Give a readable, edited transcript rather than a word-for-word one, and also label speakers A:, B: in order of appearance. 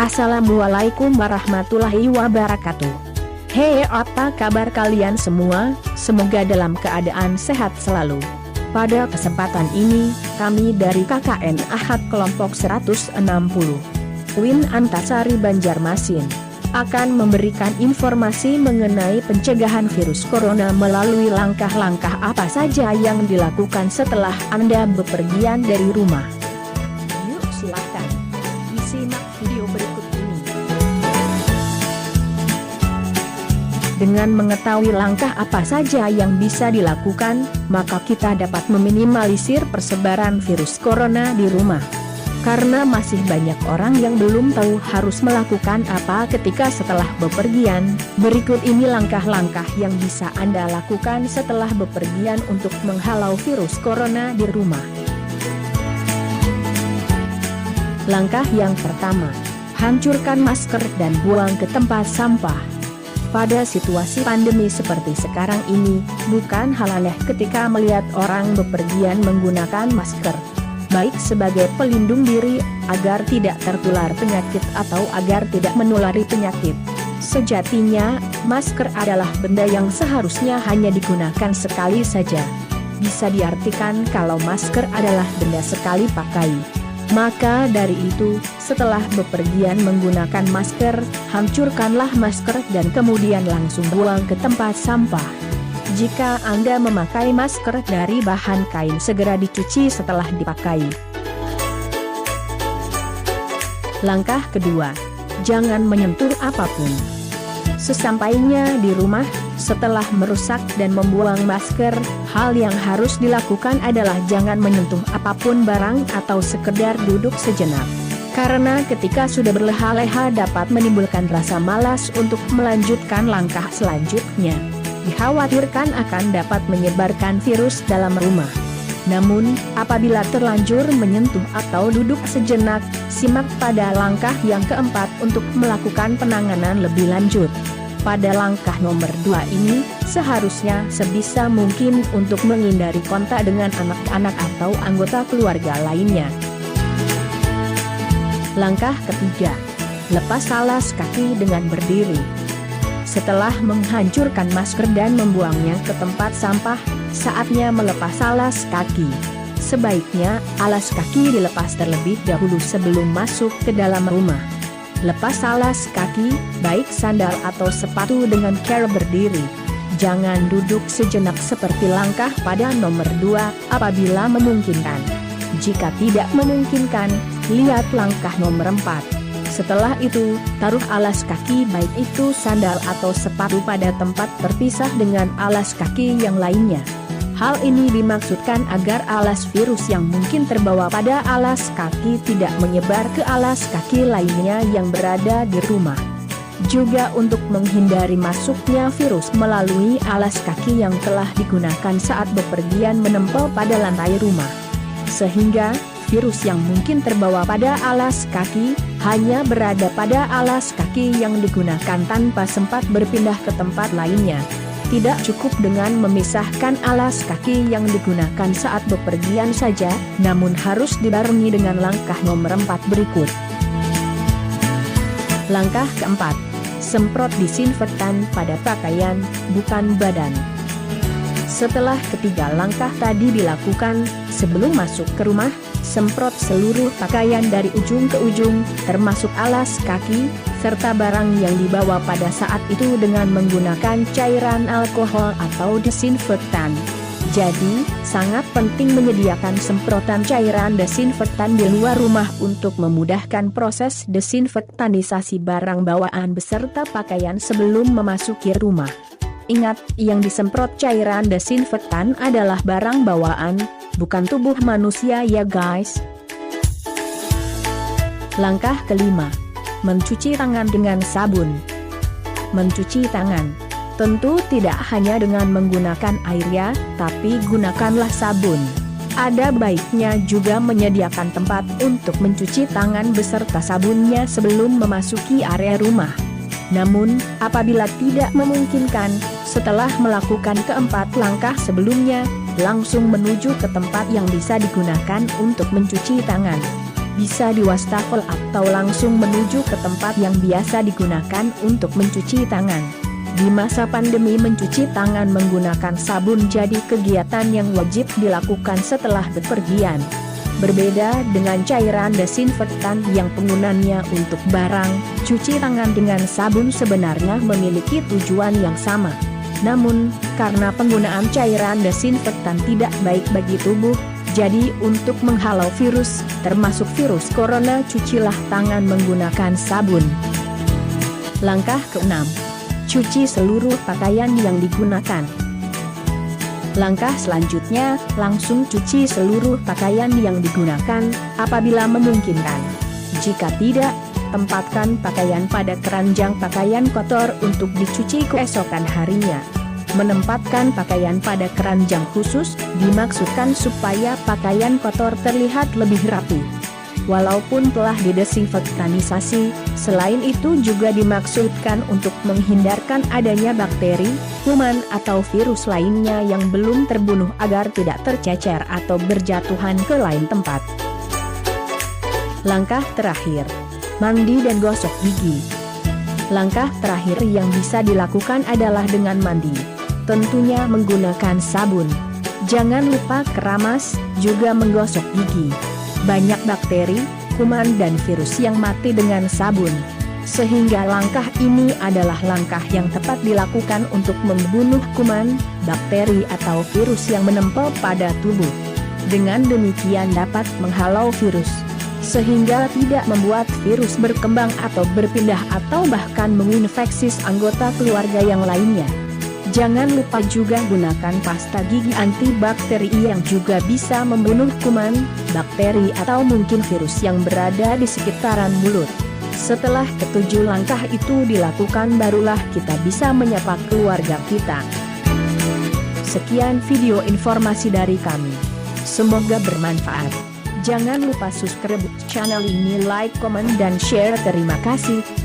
A: Assalamualaikum warahmatullahi wabarakatuh. Hei, apa kabar kalian semua? Semoga dalam keadaan sehat selalu. Pada kesempatan ini, kami dari KKN Ahad kelompok 160 Win Antasari Banjarmasin akan memberikan informasi mengenai pencegahan virus corona melalui langkah-langkah apa saja yang dilakukan setelah Anda bepergian dari rumah. Yuk silakan, disimak video berikut ini. Dengan mengetahui langkah apa saja yang bisa dilakukan, maka kita dapat meminimalisir persebaran virus corona di rumah. Karena masih banyak orang yang belum tahu harus melakukan apa ketika setelah bepergian, berikut ini langkah-langkah yang bisa Anda lakukan setelah bepergian untuk menghalau virus corona di rumah. Langkah yang pertama, hancurkan masker dan buang ke tempat sampah. Pada situasi pandemi seperti sekarang ini, bukan hal aneh ketika melihat orang bepergian menggunakan masker. Baik sebagai pelindung diri, agar tidak tertular penyakit atau agar tidak menulari penyakit. Sejatinya, masker adalah benda yang seharusnya hanya digunakan sekali saja. Bisa diartikan kalau masker adalah benda sekali pakai. Maka dari itu, setelah bepergian menggunakan masker, hancurkanlah masker dan kemudian langsung buang ke tempat sampah. Jika Anda memakai masker dari bahan kain, segera dicuci setelah dipakai. Langkah kedua, jangan menyentuh apapun. Sesampainya di rumah, setelah merusak dan membuang masker, hal yang harus dilakukan adalah jangan menyentuh apapun barang atau sekedar duduk sejenak. Karena ketika sudah berleha-leha dapat menimbulkan rasa malas untuk melanjutkan langkah selanjutnya. Dikhawatirkan akan dapat menyebarkan virus dalam rumah. Namun, apabila terlanjur menyentuh atau duduk sejenak, simak pada langkah yang keempat untuk melakukan penanganan lebih lanjut. Pada langkah nomor 2 ini, seharusnya sebisa mungkin untuk menghindari kontak dengan anak-anak atau anggota keluarga lainnya. Langkah ketiga, lepas alas kaki dengan berdiri. Setelah menghancurkan masker dan membuangnya ke tempat sampah, saatnya melepas alas kaki. Sebaiknya, alas kaki dilepas terlebih dahulu sebelum masuk ke dalam rumah. Lepas alas kaki, baik sandal atau sepatu dengan cara berdiri. Jangan duduk sejenak seperti langkah pada nomor 2, apabila memungkinkan. Jika tidak memungkinkan, lihat langkah nomor 4. Setelah itu, taruh alas kaki baik itu sandal atau sepatu pada tempat terpisah dengan alas kaki yang lainnya. Hal ini dimaksudkan agar alas virus yang mungkin terbawa pada alas kaki tidak menyebar ke alas kaki lainnya yang berada di rumah. Juga untuk menghindari masuknya virus melalui alas kaki yang telah digunakan saat bepergian menempel pada lantai rumah. Sehingga, virus yang mungkin terbawa pada alas kaki hanya berada pada alas kaki yang digunakan tanpa sempat berpindah ke tempat lainnya. Tidak cukup dengan memisahkan alas kaki yang digunakan saat bepergian saja, namun harus dibarengi dengan langkah nomor 4 berikut. Langkah keempat, semprot disinfektan pada pakaian, bukan badan. Setelah ketiga langkah tadi dilakukan, sebelum masuk ke rumah, semprot seluruh pakaian dari ujung ke ujung, termasuk alas kaki, serta barang yang dibawa pada saat itu dengan menggunakan cairan alkohol atau desinfektan. Jadi, sangat penting menyediakan semprotan cairan desinfektan di luar rumah untuk memudahkan proses desinfektanisasi barang bawaan beserta pakaian sebelum memasuki rumah. Ingat, yang disemprot cairan desinfektan adalah barang bawaan, bukan tubuh manusia ya guys. Langkah kelima, mencuci tangan dengan sabun. Mencuci tangan tentu tidak hanya dengan menggunakan air ya, tapi gunakanlah sabun. Ada baiknya juga menyediakan tempat untuk mencuci tangan beserta sabunnya sebelum memasuki area rumah. Namun, apabila tidak memungkinkan, setelah melakukan keempat langkah sebelumnya, langsung menuju ke tempat yang bisa digunakan untuk mencuci tangan. bisa di wastafel atau langsung menuju ke tempat yang biasa digunakan untuk mencuci tangan. Di masa pandemi mencuci tangan menggunakan sabun jadi kegiatan yang wajib dilakukan setelah bepergian. Berbeda dengan cairan desinfektan yang penggunaannya untuk barang, cuci tangan dengan sabun sebenarnya memiliki tujuan yang sama. Namun, karena penggunaan cairan desinfektan tidak baik bagi tubuh, jadi untuk menghalau virus, termasuk virus corona, cucilah tangan menggunakan sabun. Langkah ke-6. Cuci seluruh pakaian yang digunakan. Langkah selanjutnya, langsung cuci seluruh pakaian yang digunakan, apabila memungkinkan. Jika tidak, tempatkan pakaian pada keranjang pakaian kotor untuk dicuci keesokan harinya. Menempatkan pakaian pada keranjang khusus, dimaksudkan supaya pakaian kotor terlihat lebih rapi. Walaupun telah didesinfektanisasi, selain itu juga dimaksudkan untuk menghindarkan adanya bakteri, kuman atau virus lainnya yang belum terbunuh agar tidak tercecer atau berjatuhan ke lain tempat. Langkah terakhir, mandi dan gosok gigi. Langkah terakhir yang bisa dilakukan adalah dengan mandi. Tentunya menggunakan sabun. Jangan lupa keramas, juga menggosok gigi. Banyak bakteri, kuman dan virus yang mati dengan sabun. Sehingga langkah ini adalah langkah yang tepat dilakukan untuk membunuh kuman, bakteri atau virus yang menempel pada tubuh. Dengan demikian dapat menghalau virus, sehingga tidak membuat virus berkembang atau berpindah atau bahkan menginfeksi anggota keluarga yang lainnya. Jangan lupa juga gunakan pasta gigi antibakteri yang juga bisa membunuh kuman, bakteri atau mungkin virus yang berada di sekitaran mulut. Setelah ketujuh langkah itu dilakukan barulah kita bisa menyapa keluarga kita. Sekian video informasi dari kami. Semoga bermanfaat. Jangan lupa subscribe channel ini, like, komen dan share. Terima kasih.